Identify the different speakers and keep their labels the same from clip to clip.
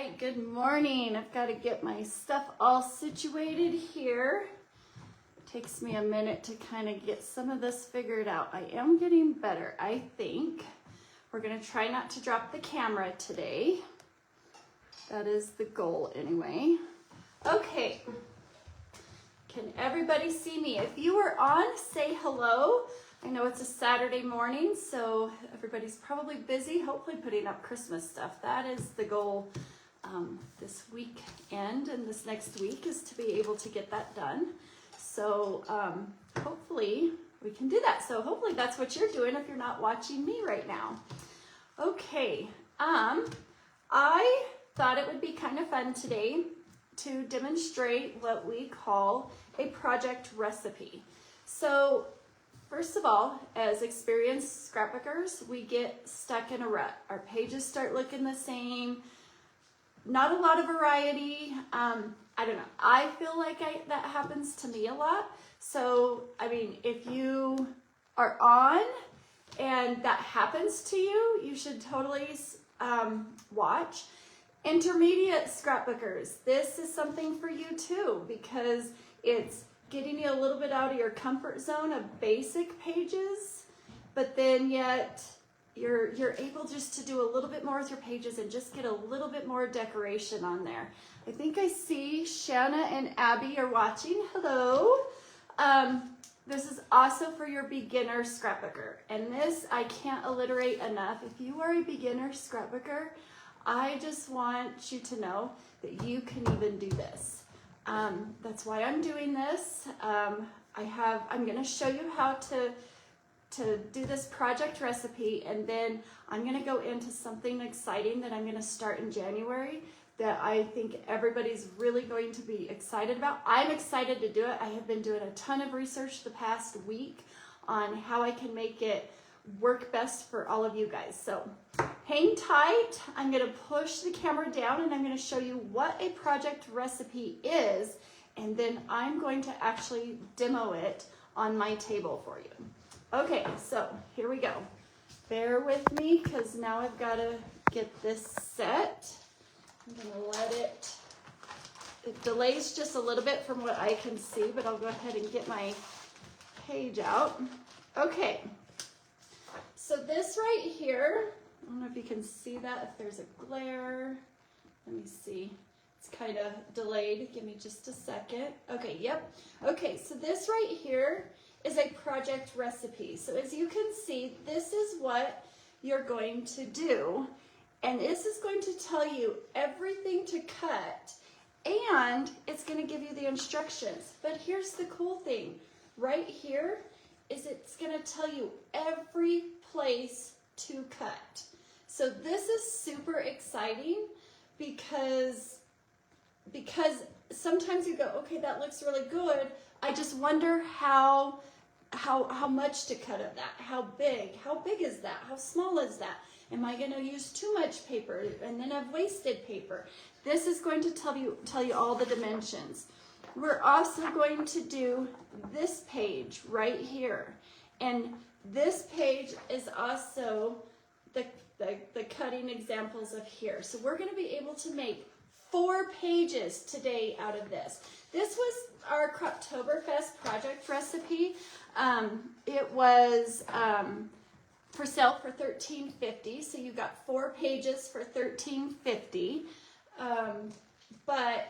Speaker 1: right, good morning. I've got to get my stuff all situated here. It takes me a minute to kind of get some of this figured out. I am getting better, I think. We're going to try not to drop the camera today. That is the goal anyway. Okay. Can everybody see me? If you are on, say hello. I know it's a Saturday morning, so everybody's probably busy, hopefully putting up Christmas stuff. That is the goal this weekend and this next week, is to be able to get that done. So hopefully we can do that. So hopefully that's what you're doing if you're not watching me right now. Okay, I thought it would be kind of fun today to demonstrate what we call a project recipe. So first of all, as experienced scrapbookers, we get stuck in a rut. Our pages start looking the same, not a lot of variety. I don't know, I feel like that happens to me a lot. So, I mean, if you are on and that happens to you, you should totally watch. Intermediate scrapbookers, this is something for you too, because it's getting you a little bit out of your comfort zone of basic pages, but then yet you're able just to do a little bit more with your pages and just get a little bit more decoration on there. I think I see Shanna and Abby are watching. Hello. This is also for your beginner scrapbooker, and this I can't alliterate enough. If you are a beginner scrapbooker, I just want you to know that you can even do this. That's why I'm doing this. I'm going to show you how to do this project recipe, and then I'm going to go into something exciting that I'm going to start in January that I think everybody's really going to be excited about. I'm excited to do it. I have been doing a ton of research the past week on how I can make it work best for all of you guys. So hang tight. I'm going to push the camera down and I'm going to show you what a project recipe is, and then I'm going to actually demo it on my table for you. Okay, so here we go. Bear with me because now I've got to get this set. I'm going to let it delays just a little bit from what I can see, but I'll go ahead and get my page out. Okay. So this right here, I don't know if you can see that, if there's a glare. Let me see. It's kind of delayed. Give me just a second. Okay, yep. Okay, so this right here is a project recipe. So as you can see, this is what you're going to do. And this is going to tell you everything to cut, and it's going to give you the instructions. But here's the cool thing. Right here is it's going to tell you every place to cut. So this is super exciting because sometimes you go, okay, that looks really good. I just wonder how much to cut of that. How big is that? How small is that? Am I going to use too much paper and then I've wasted paper? This is going to tell you all the dimensions. We're also going to do this page right here. And this page is also the cutting examples of here. So we're going to be able to make 4 pages today out of this. This was our Croptoberfest project recipe. It was for sale for $13.50. So you got 4 pages for $13.50.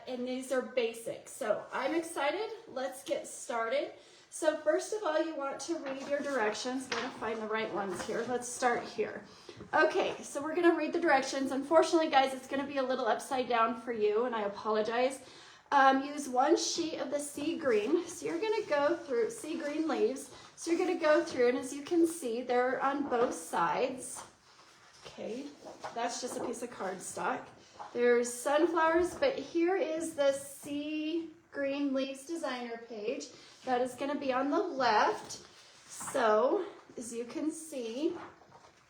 Speaker 1: And these are basic. So I'm excited. Let's get started. So first of all, you want to read your directions. I'm going to find the right ones here. Let's start here. Okay, so we're going to read the directions. Unfortunately, guys, it's going to be a little upside down for you, and I apologize. Use 1 sheet of the sea green. So you're going to go through sea green leaves. So you're going to go through, and as you can see, they're on both sides. Okay, that's just a piece of cardstock. There's sunflowers, but here is the sea green leaves designer page. That is going to be on the left. So, as you can see,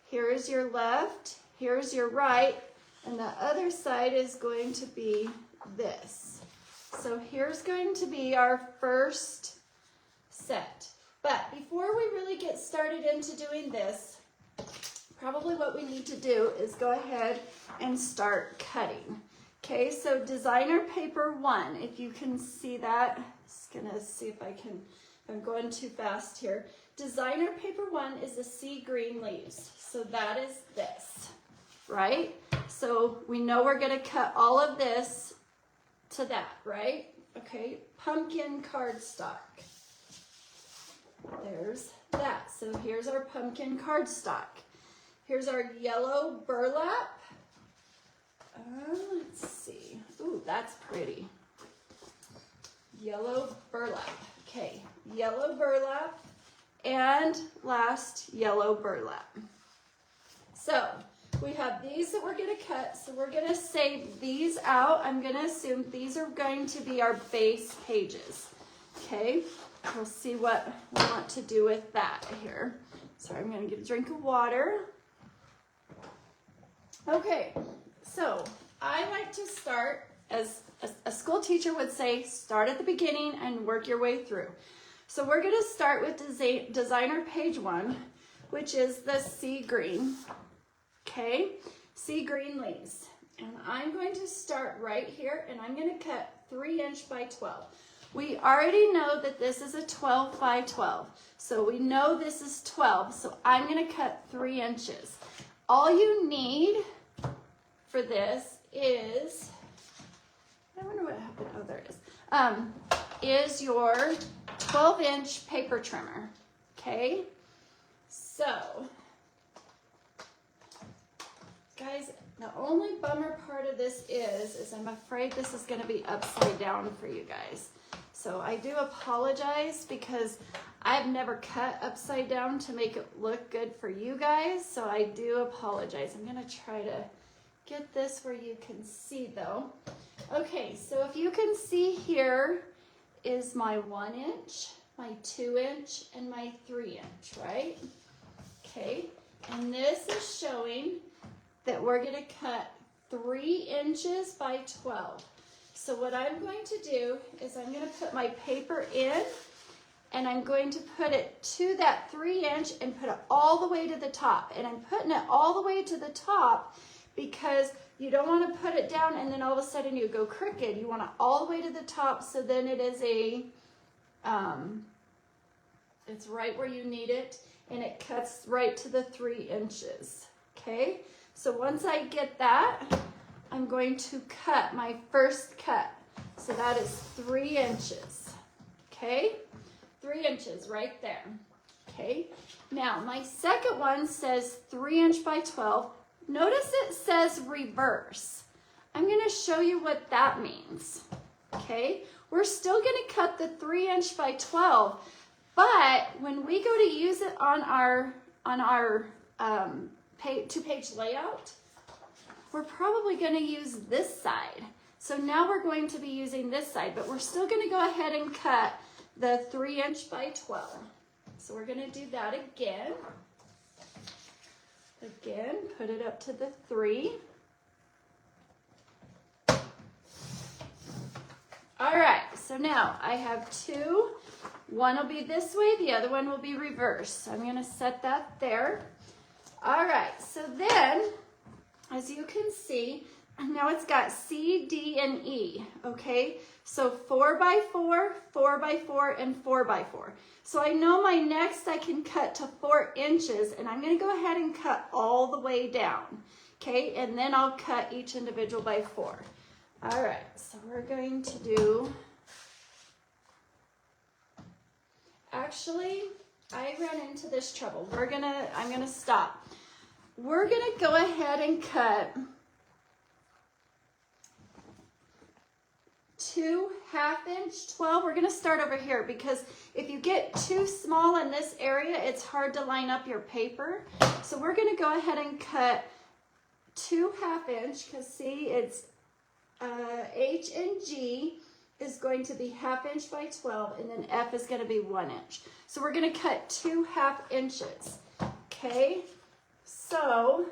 Speaker 1: here is your left, here's your right, and the other side is going to be this. So here's going to be our first set. But before we really get started into doing this, probably what we need to do is go ahead and start cutting. Okay, so designer paper 1, if you can see that, just gonna see if I'm going too fast here. Designer paper 1 is the sea green leaves. So that is this, right? So we know we're gonna cut all of this to that, right? Okay, pumpkin cardstock. There's that. So here's our pumpkin cardstock. Here's our yellow burlap. Let's see. Ooh, that's pretty. Yellow burlap. Okay, yellow burlap. And last, yellow burlap. So we have these that we're going to cut. So we're going to save these out. I'm going to assume these are going to be our base pages. Okay, we'll see what we want to do with that here. Sorry, I'm going to get a drink of water. Okay, so I like to start, as a school teacher would say, start at the beginning and work your way through. So we're going to start with designer page 1, which is the sea green. Okay, sea green leaves. And I'm going to start right here, and I'm going to cut 3 inch by 12. We already know that this is a 12 by 12. So we know this is 12. So I'm going to cut 3 inches. All you need for this is, I wonder what happened. Oh, there it is your 12-inch paper trimmer. Okay, so guys, the only bummer part of this is I'm afraid this is going to be upside down for you guys. So I do apologize because I've never cut upside down to make it look good for you guys. So I do apologize. I'm going to try to get this where you can see though. Okay, so if you can see here is my 1 inch, my 2 inch, and my 3 inch, right? Okay, and this is showing that we're going to cut 3 inches by 12. So what I'm going to do is I'm going to put my paper in, and I'm going to put it to that 3 inch and put it all the way to the top. And I'm putting it all the way to the top because you don't want to put it down and then all of a sudden you go crooked. You want it all the way to the top, so then it is it's right where you need it, and it cuts right to the 3 inches. Okay, so once I get that, I'm going to cut my first cut. So that is 3 inches. Okay, 3 inches right there. Okay, now my second one says 3 inch by 12. Notice it says reverse. I'm going to show you what that means. Okay, we're still going to cut the 3 inch by 12, but when we go to use it on our two-page layout, we're probably going to use this side. So now we're going to be using this side, but we're still going to go ahead and cut the 3 inch by 12. So we're going to do that again. Again, put it up to the 3. All right, so now I have 2. One will be this way, the other one will be reversed. So I'm going to set that there. All right, so then, as you can see, now it's got C, D, and E, okay? So 4 by 4, 4 by 4, and 4 by 4. So I know my next I can cut to 4 inches, and I'm going to go ahead and cut all the way down, okay? And then I'll cut each individual by 4. All right, so we're going to do, actually, I ran into this trouble. I'm gonna stop. We're gonna go ahead and cut 2 1/2-inch 12. We're gonna start over here because if you get too small in this area, it's hard to line up your paper. So we're gonna go ahead and cut 2 1/2-inch, because see, it's H and G is going to be 1/2 inch by 12, and then F is going to be 1 inch. So we're going to cut 2 1/2 inches. Okay, so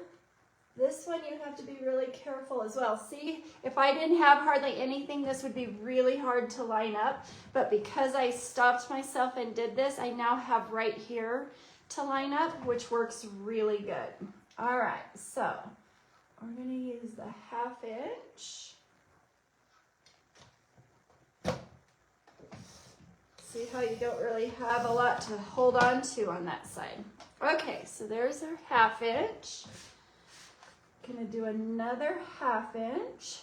Speaker 1: this one you have to be really careful as well. See, if I didn't have hardly anything, this would be really hard to line up. But because I stopped myself and did this, I now have right here to line up, which works really good. All right, so we're going to use the 1/2 inch. See how you don't really have a lot to hold on to on that side. Okay, so there's our 1/2 inch. Gonna do another 1/2 inch.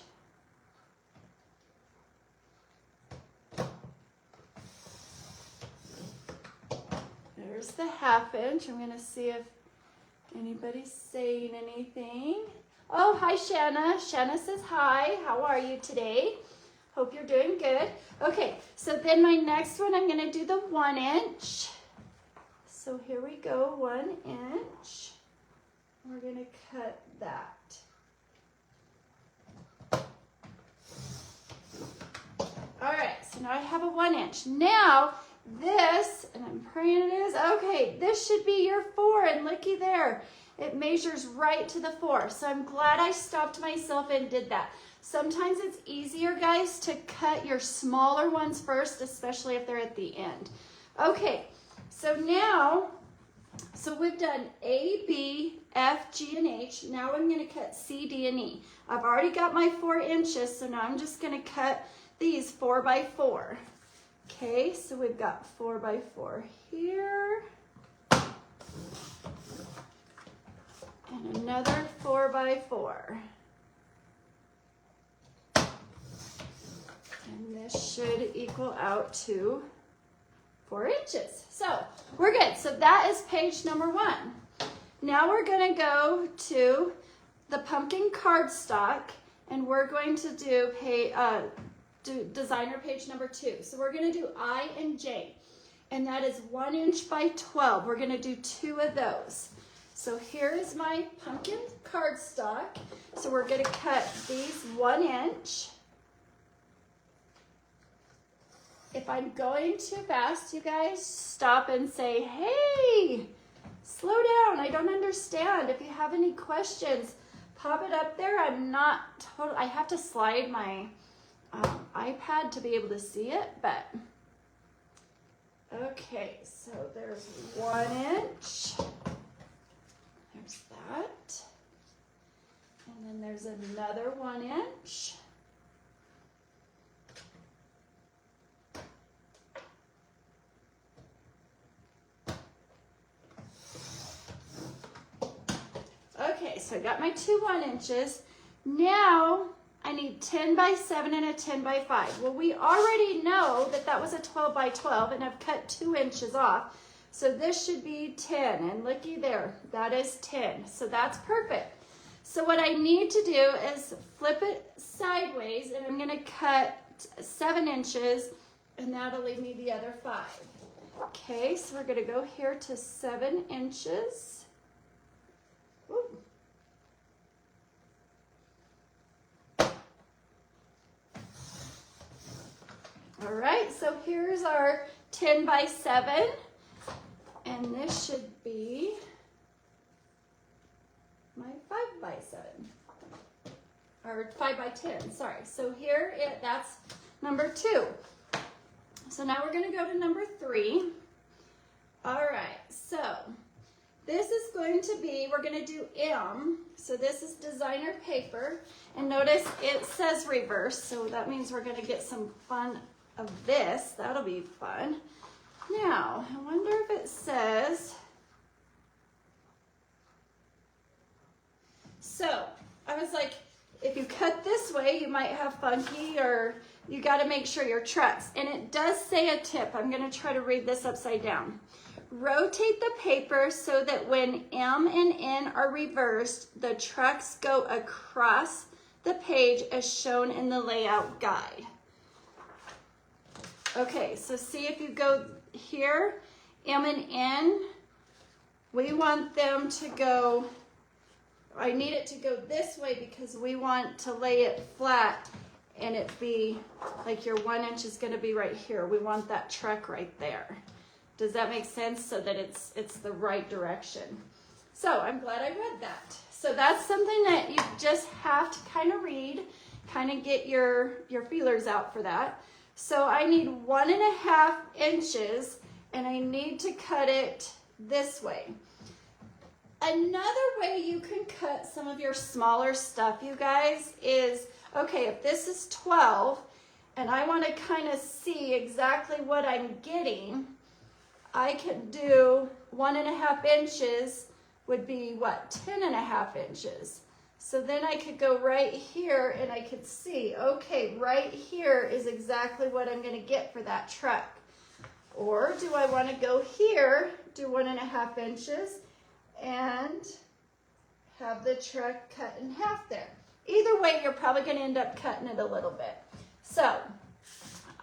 Speaker 1: There's the 1/2 inch. I'm gonna see if anybody's saying anything. Oh, hi Shanna. Shanna says hi. How are you today? Hope you're doing good. Okay, so then my next one, I'm gonna do the 1 inch. So here we go, 1 inch. We're gonna cut that. All right, so now I have a 1 inch. Now this, and I'm praying it is, okay, this should be your 4, and looky there. It measures right to the 4. So I'm glad I stopped myself and did that. Sometimes it's easier, guys, to cut your smaller ones first, especially if they're at the end. Okay, so now, so we've done A, B, F, G, and H. Now I'm going to cut C, D, and E. I've already got my 4 inches, so now I'm just going to cut these 4 by 4. Okay, so we've got 4 by 4 here. And another 4 by 4. And this should equal out to 4 inches. So we're good. So that is page number 1. Now we're going to go to the pumpkin cardstock, and we're going to do designer page number 2. So we're going to do I and J, and that is 1 inch by 12. We're going to do 2 of those. So here is my pumpkin cardstock. So we're going to cut these 1 inch. If I'm going too fast, you guys, stop and say, hey, slow down. I don't understand. If you have any questions, pop it up there. I'm not total. I have to slide my iPad to be able to see it, but okay. So there's 1 inch. There's that. And then there's another 1 inch. Okay, so I got my 2 1 inches. Now I need 10 by 7 and a 10 by 5. Well, we already know that that was a 12 by 12, and I've cut 2 inches off. So this should be 10, and looky there, that is 10. So that's perfect. So what I need to do is flip it sideways, and I'm gonna cut 7 inches, and that'll leave me the other 5. Okay, so we're gonna go here to 7 inches. Ooh. All right, so here's our 10 by 7, and this should be my 5 by 7, or 5 by 10, sorry. So here, that's number 2. So now we're gonna go to number 3. All right, so this is going to be, we're gonna do M. So this is designer paper, and notice it says reverse, so that means we're gonna get some fun of this. That'll be fun. Now, I wonder if it says, so I was like, if you cut this way, you might have funky, or you got to make sure your trucks. And it does say a tip. I'm going to try to read this upside down. Rotate the paper so that when M and N are reversed, the trucks go across the page as shown in the layout guide. Okay, so see if you go here, M and N, we want them to go, I need it to go this way because we want to lay it flat and it be like your 1 inch is gonna be right here. We want that truck right there. Does that make sense? So that it's the right direction. So I'm glad I read that. So that's something that you just have to kind of read, kind of get your feelers out for that. So I need 1.5 inches, and I need to cut it this way. Another way you can cut some of your smaller stuff, you guys, is, okay, if this is 12, and I want to kind of see exactly what I'm getting, I can do 1.5 inches would be what, 10.5 inches. So then I could go right here and I could see, okay, right here is exactly what I'm going to get for that truck. Or do I want to go here, do 1.5 inches, and have the truck cut in half there. Either way, you're probably going to end up cutting it a little bit. So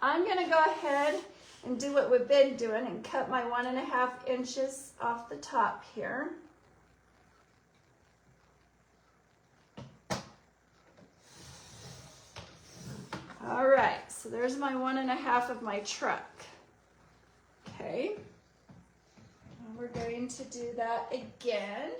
Speaker 1: I'm going to go ahead and do what we've been doing and cut my 1.5 inches off the top here. All right, so there's my 1.5 of my truck. Okay, and we're going to do that again.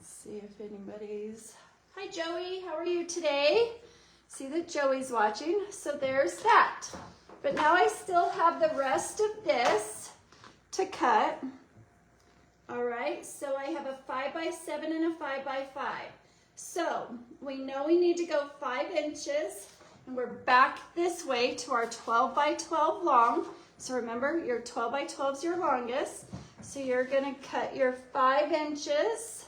Speaker 1: See if anybody's, hi Joey, how are you today? See that Joey's watching, so there's that. But now I still have the rest of this to cut. All right, so I have a 5x7 and a 5x5. So we know we need to go 5 inches, and we're back this way to our 12x12 long. So remember, your 12x12 is your longest. So you're gonna cut your 5 inches.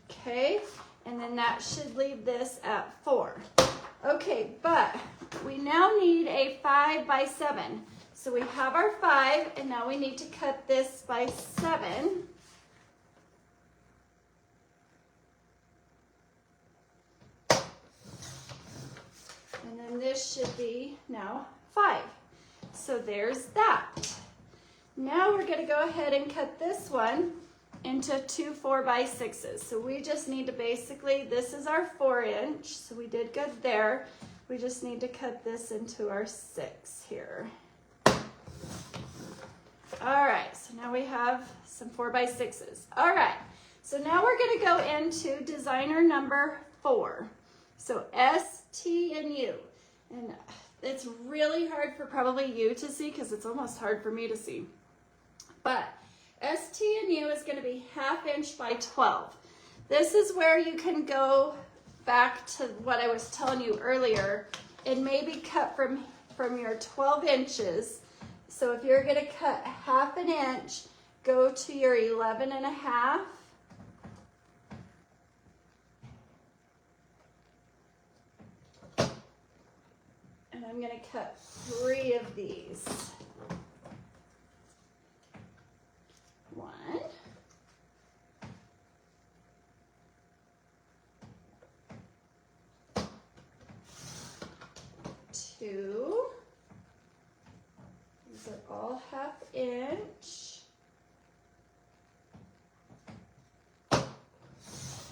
Speaker 1: Okay, and then that should leave this at 4. Okay, but we now need a 5x7. So we have our 5, and now we need to cut this by 7. And then this should be now 5. So there's that. Now we're going to go ahead and cut this one into 2 4x6s. So we just need to basically, this is our 4 inch, so we did good there. We just need to cut this into our 6 here. All right, so now we have some 4x6s. All right, so now we're gonna go into designer number 4. So S, T, and U. And it's really hard for probably you to see because it's almost hard for me to see. But S, T, and U is going to be 1/2 inch by 12. This is where you can go back to what I was telling you earlier and maybe cut from your 12 inches. So if you're going to cut 1/2 inch, go to your 11.5. And I'm going to cut 3 of these. 1, 2, these are all 1/2 inch,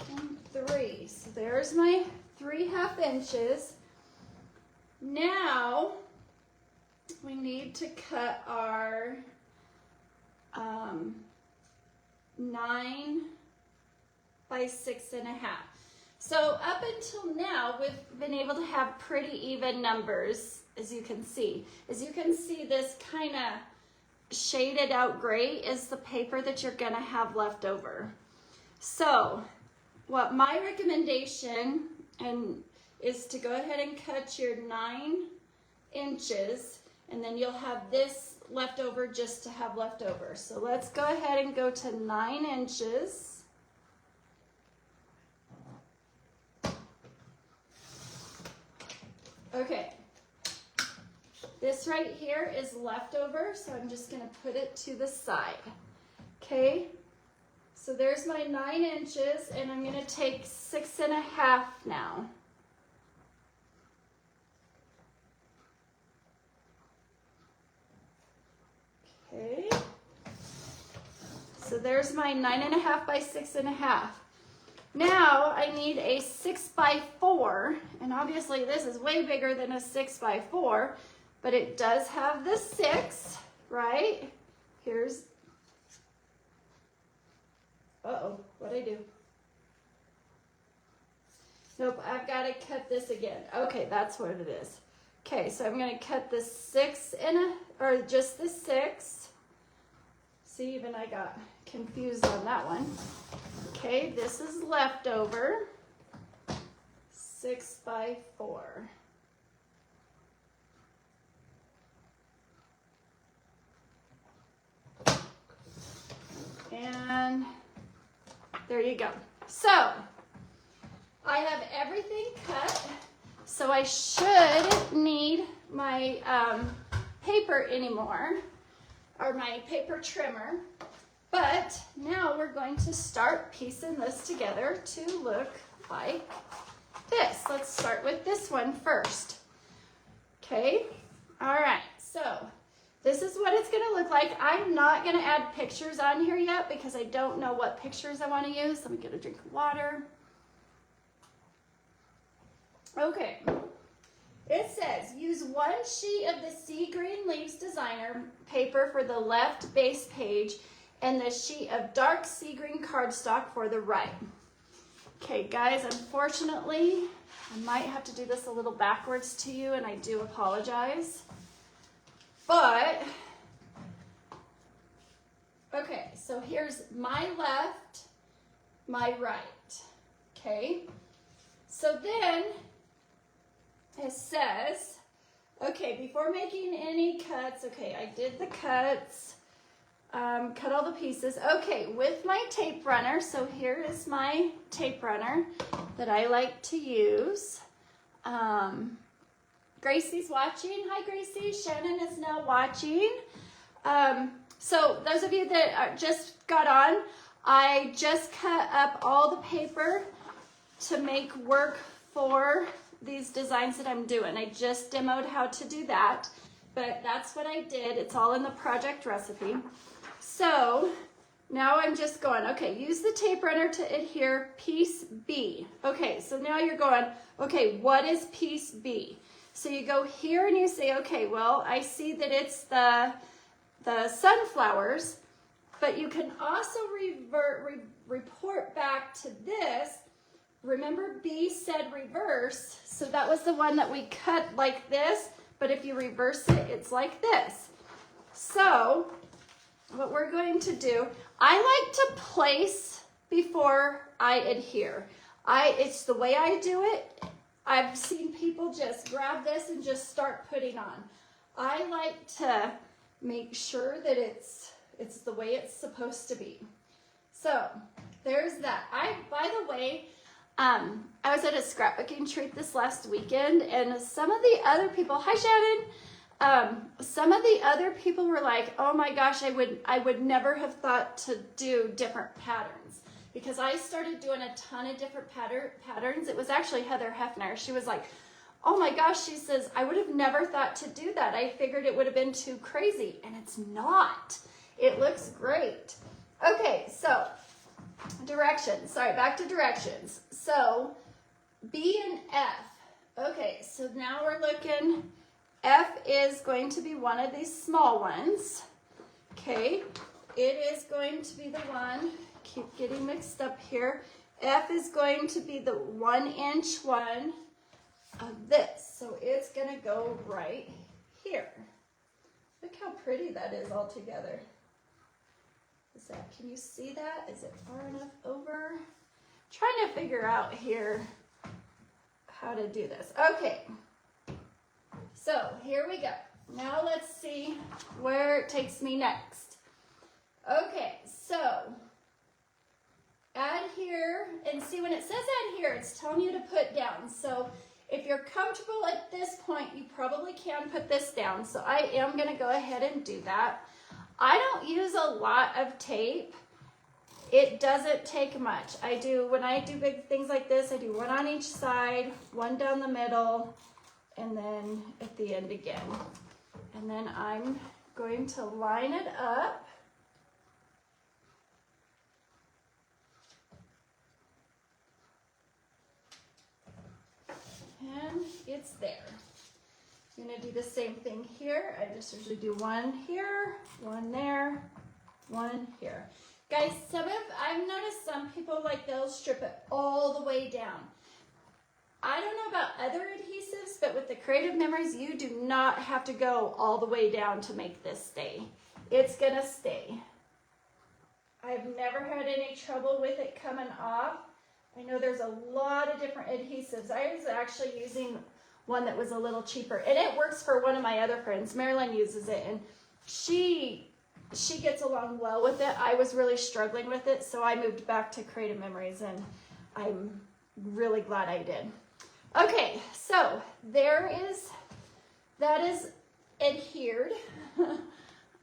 Speaker 1: and 3. So there's my 3 1/2 inches. Now we need to cut our 9 by 6.5. So up until now, we've been able to have pretty even numbers, as you can see. As you can see, this kind of shaded out gray is the paper that you're gonna have left over. So what my recommendation is to go ahead and cut your 9 inches, and then you'll have this left over just to have left over. So let's go ahead and go to 9 inches. Okay, this right here is leftover, so I'm just gonna put it to the side. Okay, so there's my 9 inches, and I'm gonna take 6.5 now. Okay, so there's my 9.5 by 6.5. Now I need a 6x4, and obviously this is way bigger than a 6x4, but it does have the 6, right? Here's, uh-oh, what'd I do? Nope, I've got to cut this again. Okay, that's what it is. Okay, so I'm going to cut the 6 or just the 6. See, even I got confused on that one. Okay, this is leftover. 6 by 4. And there you go. So I have everything cut. So I should need my paper anymore, or my paper trimmer. But now we're going to start piecing this together to look like this. Let's start with this one first. Okay, all right, so this is what it's gonna look like. I'm not gonna add pictures on here yet because I don't know what pictures I wanna use. Let me get a drink of water. Okay, it says use 1 sheet of the Sea Green Leaves designer paper for the left base page and the sheet of dark sea green cardstock for the right. Okay, guys, unfortunately, I might have to do this a little backwards to you, and I do apologize. But, okay, so here's my left, my right, okay? So then it says, okay, before making any cuts, okay, I did the cuts, cut all the pieces. Okay, with my tape runner, so here is my tape runner that I like to use. Gracie's watching. Hi, Gracie. Shannon is now watching. So those of you that just got on, I just cut up all the paper to make work for these designs that I'm doing. I just demoed how to do that, but that's what I did. It's all in the project recipe. So now I'm just going, okay, use the tape runner to adhere piece B. Okay, so now you're going, okay, what is piece B? So you go here and you say, okay, well, I see that it's the sunflowers, but you can also report back to this. Remember B said reverse, so that was the one that we cut like this, but if you reverse it, it's like this. So what we're going to do, I like to place before I adhere. It's the way I do it. I've seen people just grab this and just start putting on. I like to make sure that it's the way it's supposed to be. So there's that. By the way, I was at a scrapbooking treat this last weekend, and some of the other people, hi Shannon, some of the other people were like, oh my gosh, I would never have thought to do different patterns, because I started doing a ton of different patterns. It was actually Heather Hefner. She was like, oh my gosh, she says, I would have never thought to do that. I figured it would have been too crazy, and it's not. It looks great. Okay, so directions. Sorry, back to directions. So B and F. Okay, so now we're looking, F is going to be one of these small ones. Okay, it is going to be the one, keep getting mixed up here. F is going to be the 1-inch one of this. So it's gonna go right here. Look how pretty that is all together. Can you see that? Is it far enough over? Trying to figure out here how to do this. Okay, so here we go. Now let's see where it takes me next. Okay, so add here, and see when it says add here, it's telling you to put down. So if you're comfortable at this point, you probably can put this down. So I am gonna go ahead and do that. I don't use a lot of tape. It doesn't take much. When I do big things like this, I do one on each side, one down the middle, and then at the end again. And then I'm going to line it up. And it's there. I'm gonna do the same thing here. I just usually do one here, one there, one here. Guys, I've noticed some people, like, they'll strip it all the way down. I don't know about other adhesives, but with the Creative Memories, you do not have to go all the way down to make this stay. It's gonna stay. I've never had any trouble with it coming off. I know there's a lot of different adhesives. I was actually using one that was a little cheaper, and it works for one of my other friends. Marilyn uses it, and she gets along well with it. I was really struggling with it, so I moved back to Creative Memories, and I'm really glad I did. Okay, so that is adhered.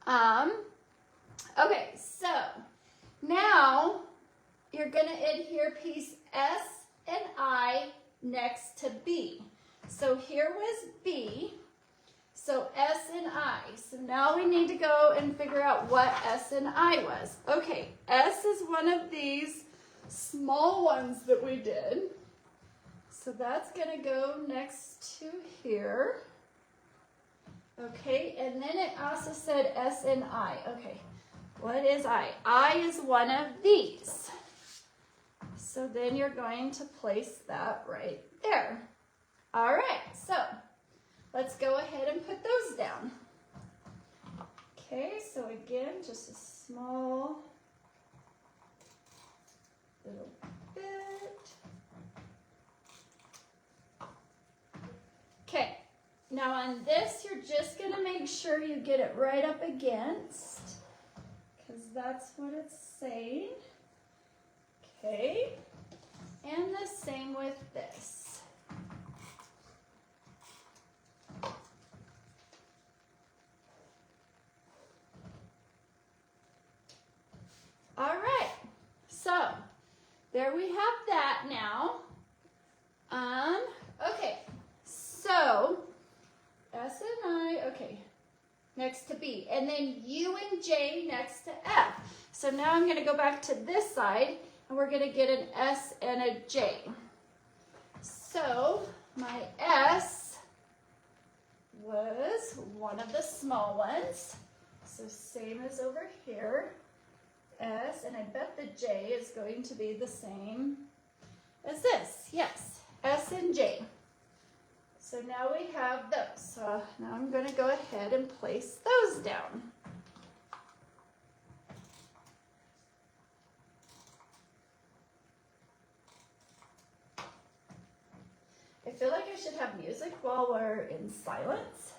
Speaker 1: Okay, so now you're gonna adhere piece S and I next to B. So here was B, so S and I. So now we need to go and figure out what S and I was. Okay, S is one of these small ones that we did. So that's gonna go next to here. Okay, and then it also said S and I. Okay, what is I? I is one of these. So then you're going to place that right there. All right, so let's go ahead and put those down. Okay, so again, just a small little bit. Okay, now on this, you're just gonna make sure you get it right up against, because that's what it's saying. Okay, and the same with this. All right, so there we have that now. Okay, so S and I, okay, next to B, and then U and J next to F. So now I'm gonna go back to this side, and we're gonna get an S and a J. So my S was one of the small ones, so same as over here. S, and I bet the J is going to be the same as this. Yes, S and J. So now we have those. So now I'm going to go ahead and place those down. I feel like I should have music while we're in silence,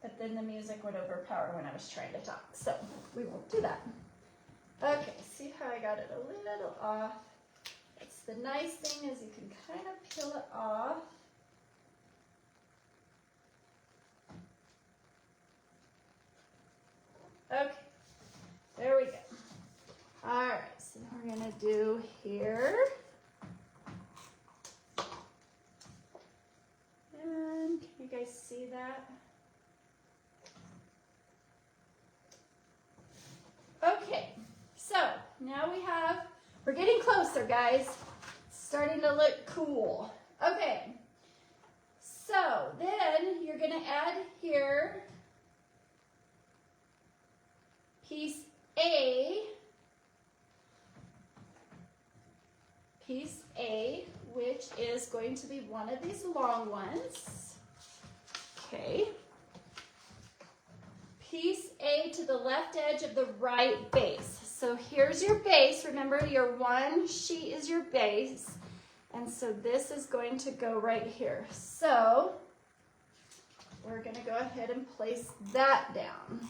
Speaker 1: but then the music would overpower when I was trying to talk. So we won't do that. Okay, see how I got it a little off? It's the nice thing is you can kind of peel it off. Okay, there we go. All right, so now we're gonna do here. And can you guys see that? Okay. So now we're getting closer, guys. It's starting to look cool. Okay, so then you're gonna add here piece A, which is going to be one of these long ones. Okay. Piece A to the left edge of the right base. So here's your base. Remember, your one sheet is your base. And so this is going to go right here. So we're going to go ahead and place that down.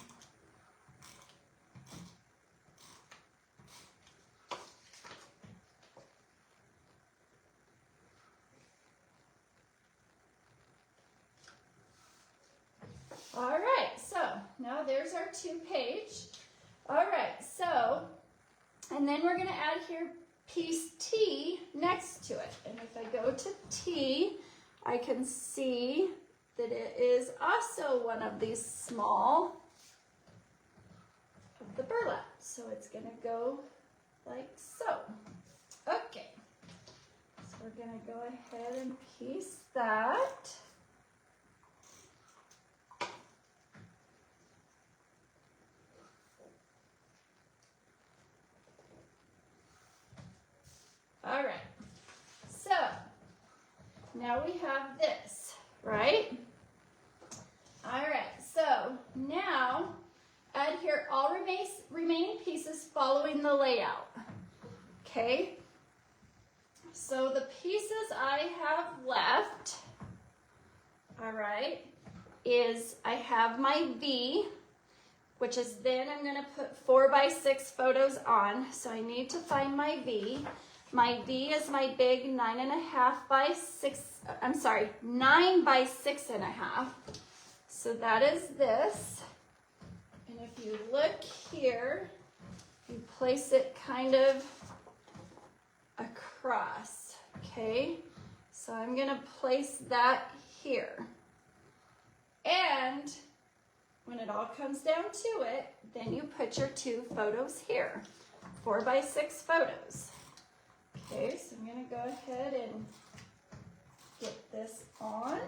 Speaker 1: All right, so now there's our 2-page. All right, so, and then we're gonna add here piece T next to it. And if I go to T, I can see that it is also one of these small of the burlap. So it's gonna go like so. Okay, so we're gonna go ahead and piece that. All right, so now we have this, right? All right, so now add here all remaining pieces following the layout. Okay, so the pieces I have left, all right, is I have my V, which is then I'm gonna put 4 by 6 photos on. So I need to find my V. My V is my big 9.5 by 6, I'm sorry, 9 by 6.5. So that is this. And if you look here, you place it kind of across, okay? So I'm gonna place that here. And when it all comes down to it, then you put your 2 photos here, 4 by 6 photos. Okay, so I'm gonna go ahead and get this on.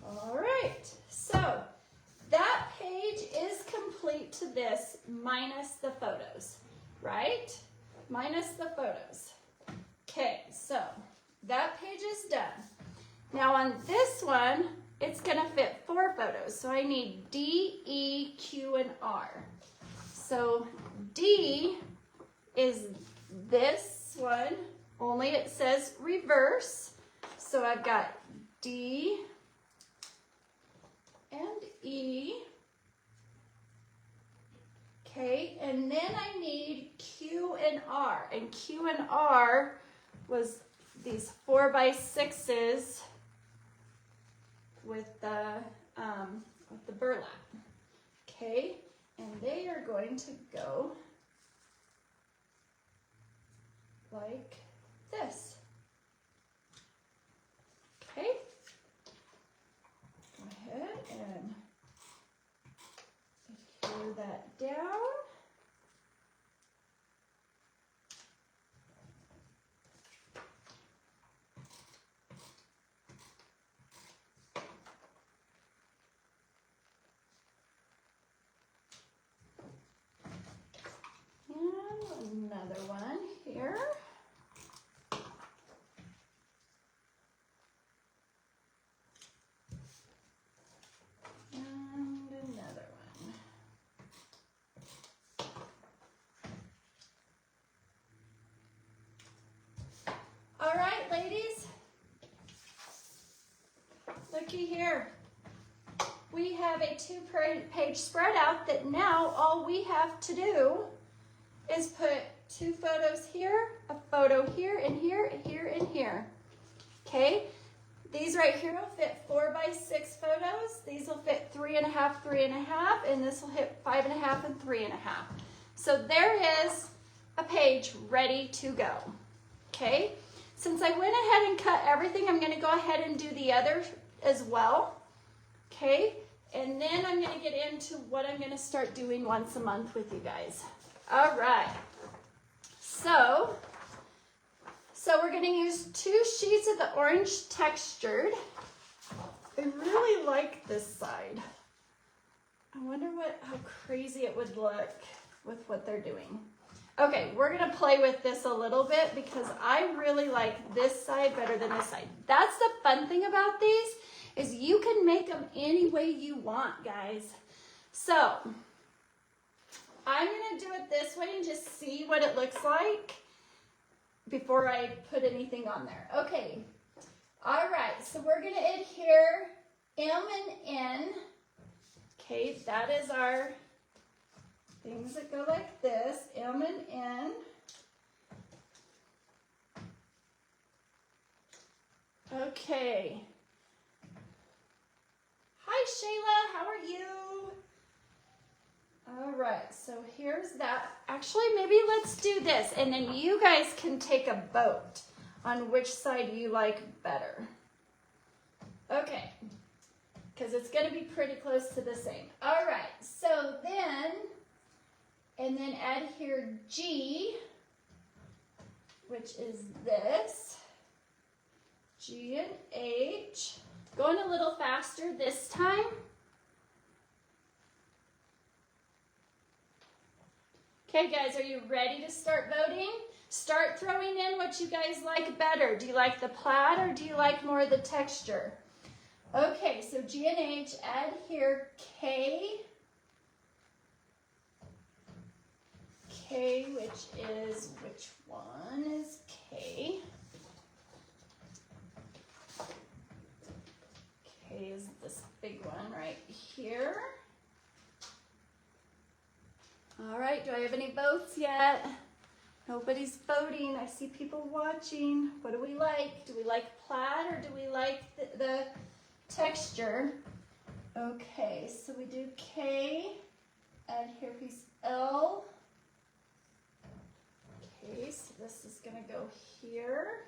Speaker 1: All right, so that page is complete to this minus the photos, right? Minus the photos. Okay, so that page is done. Now on this one, it's gonna fit 4 photos. So I need D, E, Q, and R. So D is this one, only it says reverse. So I've got D and E. Okay, and then I need Q and R. And Q and R was these 4 by 6s with the burlap. Okay, and they are going to go like this. Okay, go ahead and adhere that down. And another one here. And another one. All right, ladies. Looky here. We have a 2-page spread out that now all we have to do is put 2 photos here, a photo here, and here, and here, and here. Okay? These right here will fit 4 by 6 photos. These will fit 3.5, 3.5, and this will hit 5.5 and 3.5. So there is a page ready to go. Okay? Since I went ahead and cut everything, I'm going to go ahead and do the other as well. Okay? And then I'm going to get into what I'm going to start doing once a month with you guys. All right. So we're going to use 2 sheets of the orange textured. I really like this side. I wonder how crazy it would look with what they're doing. Okay, we're going to play with this a little bit because I really like this side better than this side. That's the fun thing about these is you can make them any way you want, guys. So I'm going to do it this way and just see what it looks like before I put anything on there. Okay. All right. So we're going to adhere M and N. Okay. That is our things that go like this. M and N. Okay. Hi, Shayla. How are you? All right, so here's that. Actually, maybe let's do this, and then you guys can take a vote on which side you like better. Okay, because it's going to be pretty close to the same. All right, so then, and then add here G, which is this. G and H. Going a little faster this time. Okay, guys, are you ready to start voting? Start throwing in what you guys like better. Do you like the plaid or do you like more of the texture? Okay, so G and H, add here K. K, which one is K? K is this big one right here. All right, do I have any votes yet? Nobody's voting. I see people watching. What do we like? Do we like plaid or do we like the texture? Okay, so we do K, add here piece L. Okay, so this is gonna go here.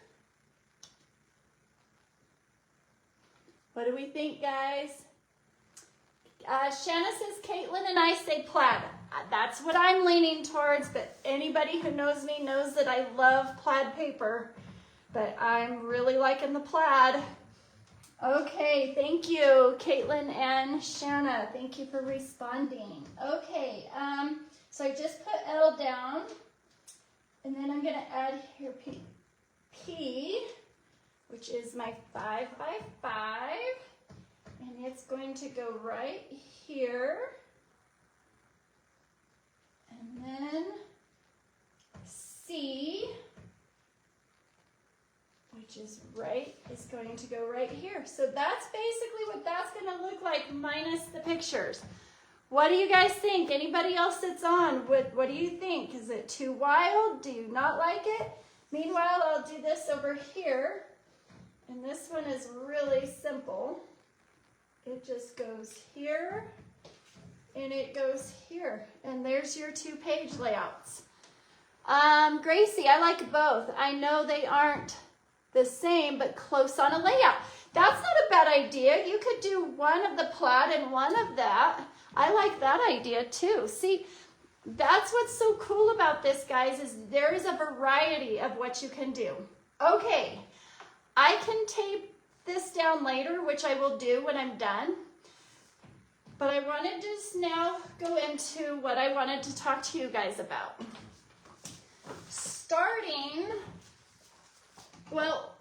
Speaker 1: What do we think, guys? Shanna says Caitlin and I say plaid. That's what I'm leaning towards, but anybody who knows me knows that I love plaid paper, but I'm really liking the plaid. Okay, thank you, Caitlin and Shanna. Thank you for responding. Okay, so I just put L down, and then I'm going to add here P, which is my 5 by 5, and it's going to go right here. And then C, which is going to go right here. So that's basically what that's going to look like minus the pictures. What do you guys think? Anybody else that's on, what do you think? Is it too wild? Do you not like it? Meanwhile, I'll do this over here. And this one is really simple. It just goes here. And it goes here, and there's your 2-page layouts. Gracie, I like both. I know they aren't the same, but close on a layout. That's not a bad idea. You could do one of the plaid and one of that. I like that idea too. See, that's what's so cool about this, guys, is there is a variety of what you can do. Okay, I can tape this down later, which I will do when I'm done. But I wanted to just now go into what I wanted to talk to you guys about. Starting, well,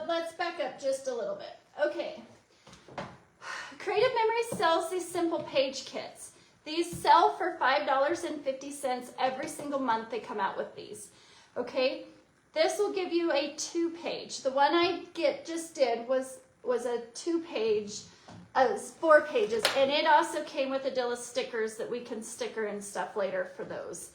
Speaker 1: let's back up just a little bit. Okay, Creative Memory sells these simple page kits. These sell for $5.50 every single month they come out with these. Okay, this will give you a 2-page. The one I just did was a 2-page. 4 pages, and it also came with a deal of stickers that we can sticker and stuff later for those.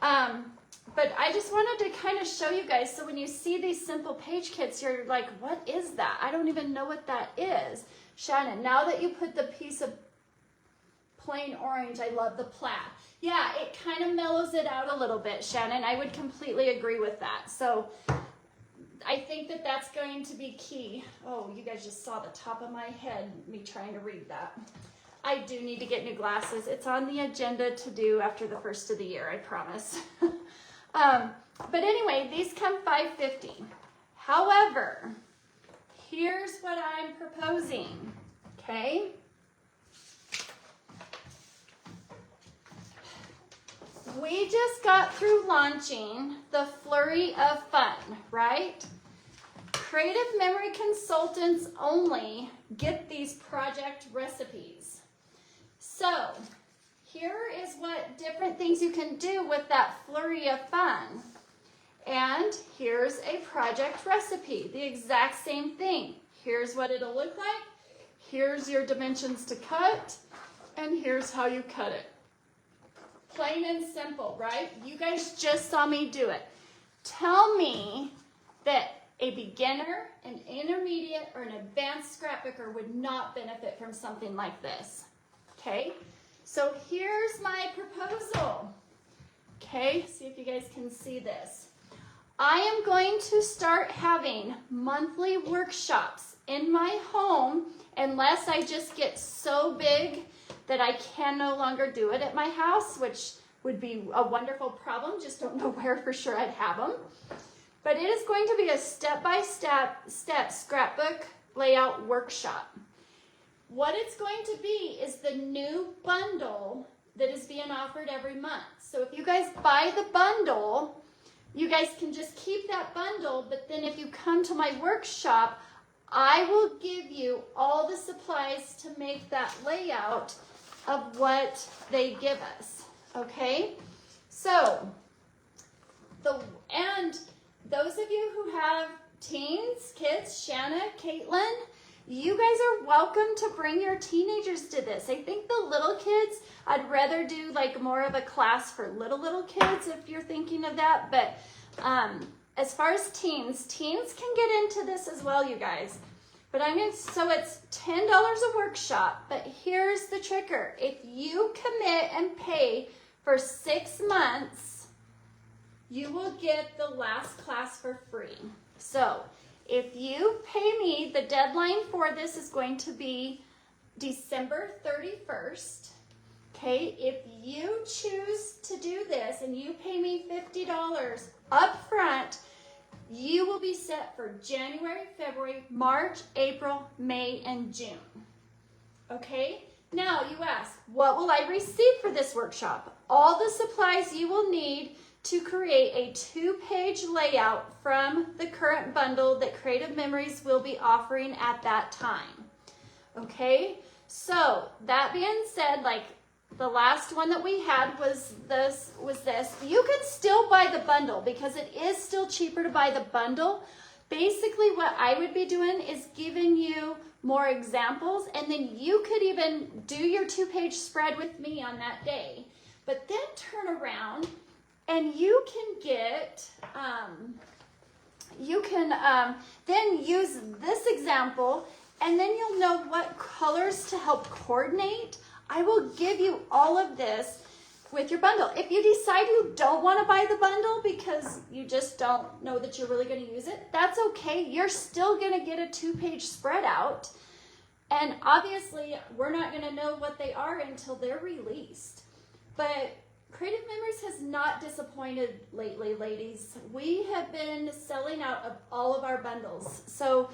Speaker 1: But I just wanted to kind of show you guys, so when you see these simple page kits, you're like, what is that? I don't even know what that is. Shannon, now that you put the piece of plain orange, I love the plaid. Yeah, it kind of mellows it out a little bit, Shannon. I would completely agree with that. So I think that that's going to be key. Oh, you guys just saw the top of my head, me trying to read that. I do need to get new glasses. It's on the agenda to do after the first of the year, I promise. But anyway, these come $5.50. However, here's what I'm proposing, okay? We just got through launching the Flurry of Fun, right? Creative Memory consultants only get these project recipes. So here is what different things you can do with that Flurry of Fun. And here's a project recipe, the exact same thing. Here's what it'll look like. Here's your dimensions to cut, and here's how you cut it. Plain and simple, right? You guys just saw me do it. Tell me that a beginner, an intermediate, or an advanced scrapbooker would not benefit from something like this. Okay? So here's my proposal. Okay? See if you guys can see this. I am going to start having monthly workshops in my home unless I just get so big that I can no longer do it at my house, which would be a wonderful problem. Just don't know where for sure I'd have them. But it is going to be a step-by-step scrapbook layout workshop. What it's going to be is the new bundle that is being offered every month. So if you guys buy the bundle, you guys can just keep that bundle, but then if you come to my workshop, I will give you all the supplies to make that layout of what they give us, okay? So, and those of you who have teens, kids, Shanna, Caitlin, you guys are welcome to bring your teenagers to this. I think the little kids, I'd rather do like more of a class for little kids if you're thinking of that. But as far as teens can get into this as well, you guys. But so it's $10 a workshop. But here's the tricker. If you commit and pay for 6 months, you will get the last class for free. So if you pay me, the deadline for this is going to be December 31st. Okay, if you choose to do this and you pay me $50 up front, you will be set for January, February, March, April, May, and June. Okay, now you ask, what will I receive for this workshop? All the supplies you will need to create a 2-page layout from the current bundle that Creative Memories will be offering at that time. Okay, so that being said, like the last one that we had was this. You can still buy the bundle because it is still cheaper to buy the bundle. Basically what I would be doing is giving you more examples, and then you could even do your 2-page spread with me on that day. But then turn around and you can get, then use this example, and then you'll know what colors to help coordinate. I will give you all of this with your bundle. If you decide you don't want to buy the bundle because you just don't know that you're really going to use it, that's okay. You're still going to get a 2-page spread out. And obviously, we're not going to know what they are until they're released. But Creative Memories has not disappointed lately, ladies. We have been selling out of all of our bundles. So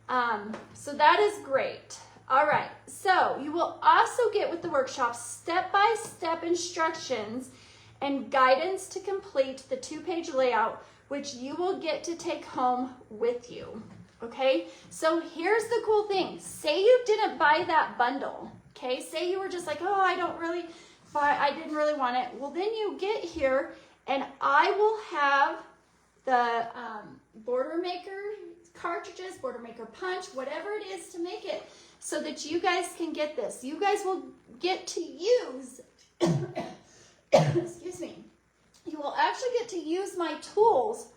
Speaker 1: that is great. All right, so you will also get with the workshop step-by-step instructions and guidance to complete the 2-page layout, which you will get to take home with you. Okay, so here's the cool thing. Say you didn't buy that bundle. Okay, say you were just like, oh, I didn't really want it. Well, then you get here and I will have the Border Maker cartridges, Border Maker punch, whatever it is to make it, so that you guys can get this. You guys will get to use, excuse me, you will actually get to use my tools.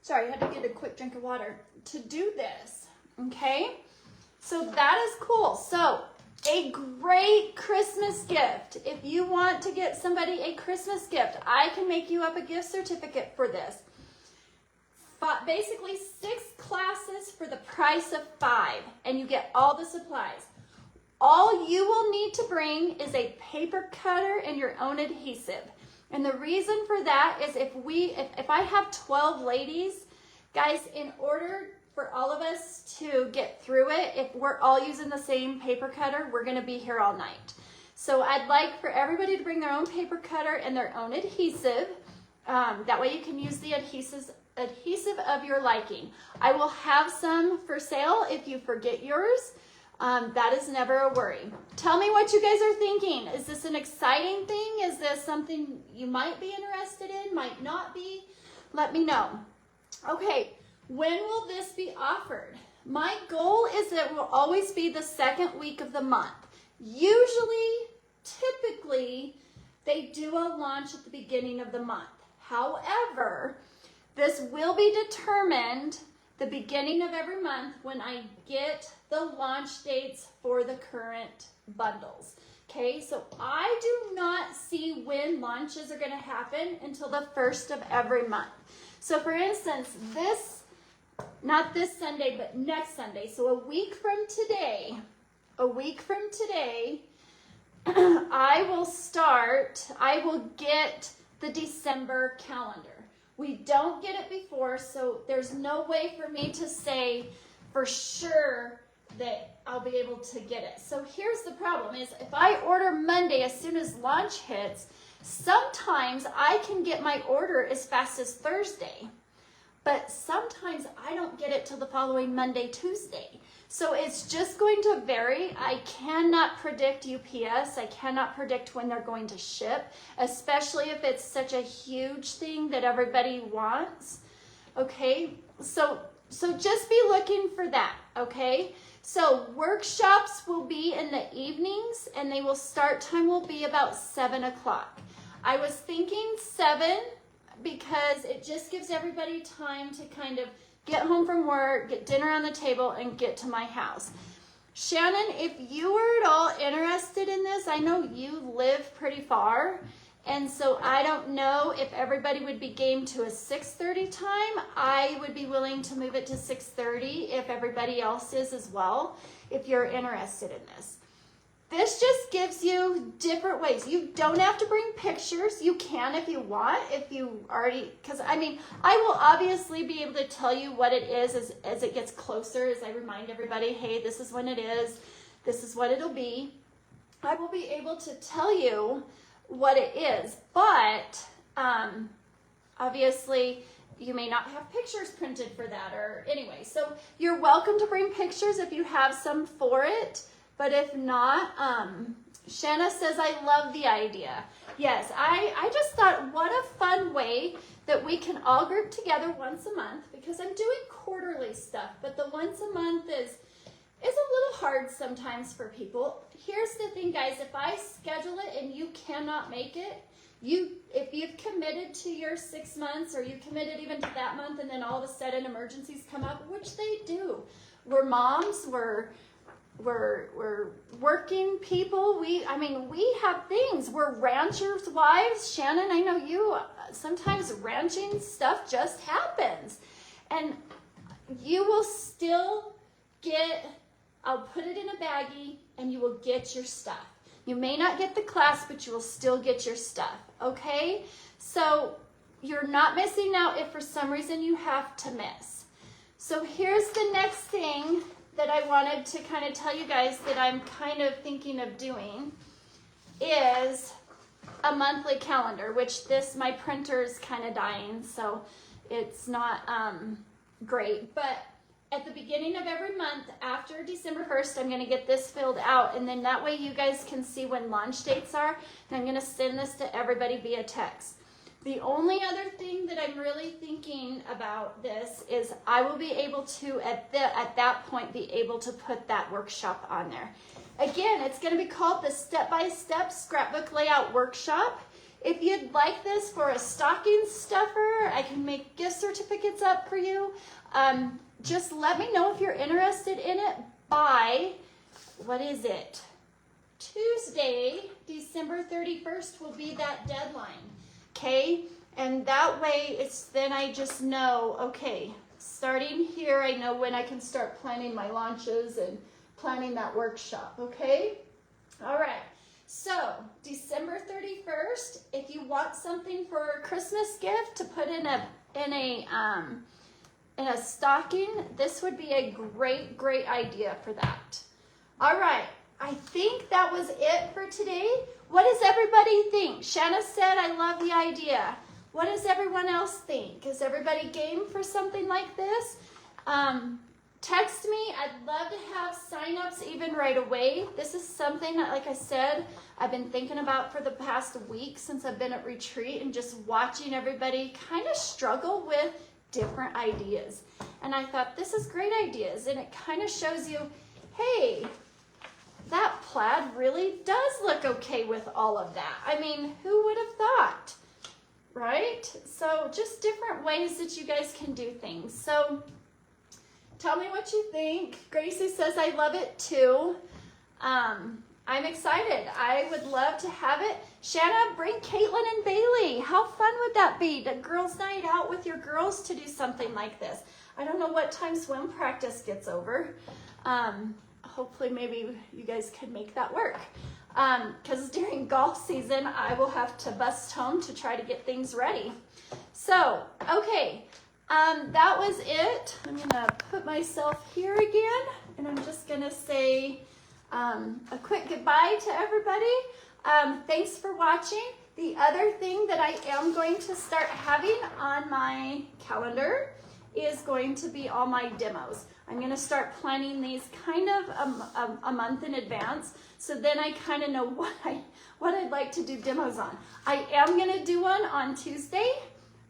Speaker 1: Sorry, I had to get a quick drink of water to do this, okay? So that is cool. So a great Christmas gift. If you want to get somebody a Christmas gift, I can make you up a gift certificate for this. Basically 6 classes for the price of 5, and you get all the supplies. All you will need to bring is a paper cutter and your own adhesive. And the reason for that is if I have 12 ladies, guys, in order for all of us to get through it, if we're all using the same paper cutter, we're going to be here all night. So I'd like for everybody to bring their own paper cutter and their own adhesive. That way you can use the adhesive of your liking. I will have some for sale if you forget yours. That is never a worry. Tell me what you guys are thinking. Is this an exciting thing? Is this something you might be interested in, might not be? Let me know. Okay, when will this be offered? My goal is that it will always be the 2nd week of the month. Typically, they do a launch at the beginning of the month. However, this will be determined the beginning of every month when I get the launch dates for the current bundles. Okay, so I do not see when launches are going to happen until the 1st of every month. So for instance, not this Sunday, but next Sunday. So a week from today, I will get the December calendar. We don't get it before, so there's no way for me to say for sure that I'll be able to get it. So here's the problem is if I order Monday as soon as launch hits, sometimes I can get my order as fast as Thursday, but sometimes I don't get it till the following Monday, Tuesday. So it's just going to vary. I cannot predict UPS. I cannot predict when they're going to ship, especially if it's such a huge thing that everybody wants. Okay, so just be looking for that, okay? So workshops will be in the evenings and they will start time will be about 7 o'clock. I was thinking 7 because it just gives everybody time to kind of get home from work, get dinner on the table, and get to my house. Shannon, if you were at all interested in this, I know you live pretty far, and so I don't know if everybody would be game to a 6:30 time. I would be willing to move it to 6:30 if everybody else is as well, if you're interested in this. This just gives you different ways. You don't have to bring pictures. You can if you want, if you already, because I mean, I will obviously be able to tell you what it is as it gets closer, as I remind everybody, hey, this is when it is, this is what it'll be. I will be able to tell you what it is, but obviously you may not have pictures printed for that, or anyway, so you're welcome to bring pictures if you have some for it. But if not, Shanna says, I love the idea. Yes, I just thought what a fun way that we can all group together once a month, because I'm doing quarterly stuff, but the once a month is a little hard sometimes for people. Here's the thing, guys, if I schedule it and you cannot make it, if you've committed to your 6 months, or you committed even to that month, and then all of a sudden emergencies come up, which they do. We're moms, we're working people. We have things. We're ranchers' wives. Shannon, I know you, sometimes ranching stuff just happens. And you will still get, I'll put it in a baggie and you will get your stuff. You may not get the class, but you will still get your stuff, okay? So you're not missing out if for some reason you have to miss. So here's the next thing that I wanted to kind of tell you guys that I'm kind of thinking of doing is a monthly calendar, which my printer is kind of dying, so it's not great. But at the beginning of every month after December 1st, I'm going to get this filled out, and then that way you guys can see when launch dates are, and I'm going to send this to everybody via text. The only other thing that I'm really thinking about this is I will be able to, at that point, be able to put that workshop on there. Again, it's going to be called the Step-by-Step Scrapbook Layout Workshop. If you'd like this for a stocking stuffer, I can make gift certificates up for you. Just let me know if you're interested in it by, what is it? Tuesday, December 31st will be that deadline. Okay, and that way then I just know, okay, starting here, I know when I can start planning my launches and planning that workshop, okay? All right, so December 31st, if you want something for a Christmas gift to put in a stocking, this would be a great idea for that. All right, I think that was it for today. What does everybody think? Shanna said, I love the idea. What does everyone else think? Is everybody game for something like this? Text me. I'd love to have signups even right away. This is something that, like I said, I've been thinking about for the past week since I've been at retreat, and just watching everybody kind of struggle with different ideas. And I thought, this is great ideas. And it kind of shows you, hey, that plaid really does look okay with all of that. I mean, who would have thought, right? So just different ways that you guys can do things. So tell me what you think. Gracie says, I love it too. I'm excited. I would love to have it. Shanna, bring Caitlin and Bailey. How fun would that be? The girls' night out with your girls to do something like this. I don't know what time swim practice gets over. Hopefully maybe you guys can make that work. Because during golf season, I will have to bust home to try to get things ready. So, okay, that was it. I'm gonna put myself here again, and I'm just gonna gonna say a quick goodbye to everybody. Thanks for watching. The other thing that I am going to start having on my calendar is going to be all my demos. I'm gonna start planning these kind of a month in advance, so then I kind of know what I'd like to do demos on. I am gonna do one on Tuesday.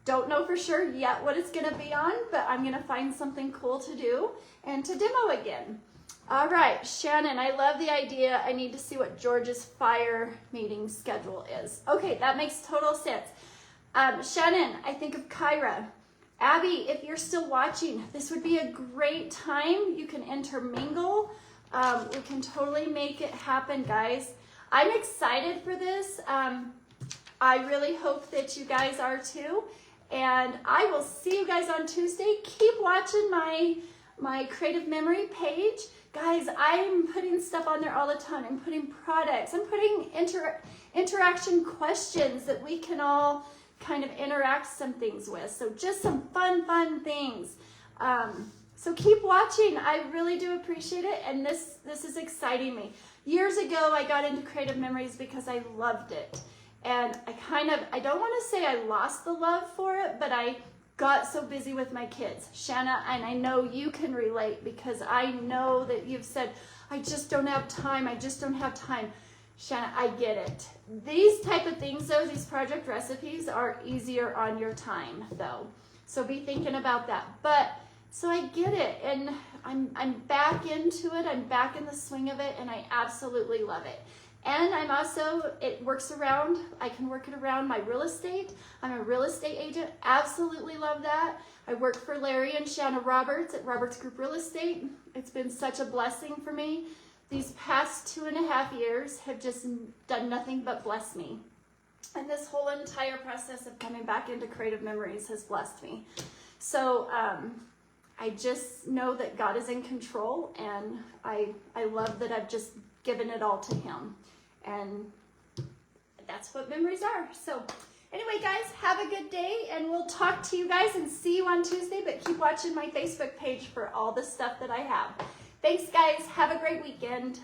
Speaker 1: Don't know for sure yet what it's gonna be on, but I'm gonna find something cool to do and to demo again. All right, Shannon, I love the idea. I need to see what George's fire meeting schedule is. Okay, that makes total sense. Shannon, I think of Kyra. Abby, if you're still watching, this would be a great time. You can intermingle. We can totally make it happen, guys. I'm excited for this. I really hope that you guys are too. And I will see you guys on Tuesday. Keep watching my Creative Memory page. Guys, I'm putting stuff on there all the time. I'm putting products. I'm putting interaction questions that we can all kind of interact some things with. So just some fun things. So keep watching. I really do appreciate it. And this is exciting me. Years ago, I got into Creative Memories because I loved it. And I don't want to say I lost the love for it, but I got so busy with my kids. Shanna, and I know you can relate because I know that you've said, I just don't have time. I just don't have time. Shanna, I get it. These type of things though, these project recipes are easier on your time though. So be thinking about that. But, so I get it. And I'm back into it. I'm back in the swing of it and I absolutely love it. And I'm also, it works around, I can work it around my real estate. I'm a real estate agent, absolutely love that. I work for Larry and Shanna Roberts at Roberts Group Real Estate. It's been such a blessing for me. These past 2.5 years have just done nothing but bless me. And this whole entire process of coming back into Creative Memories has blessed me. So I just know that God is in control and I love that I've just given it all to Him. And that's what memories are. So anyway, guys, have a good day and we'll talk to you guys and see you on Tuesday, but keep watching my Facebook page for all the stuff that I have. Thanks, guys. Have a great weekend.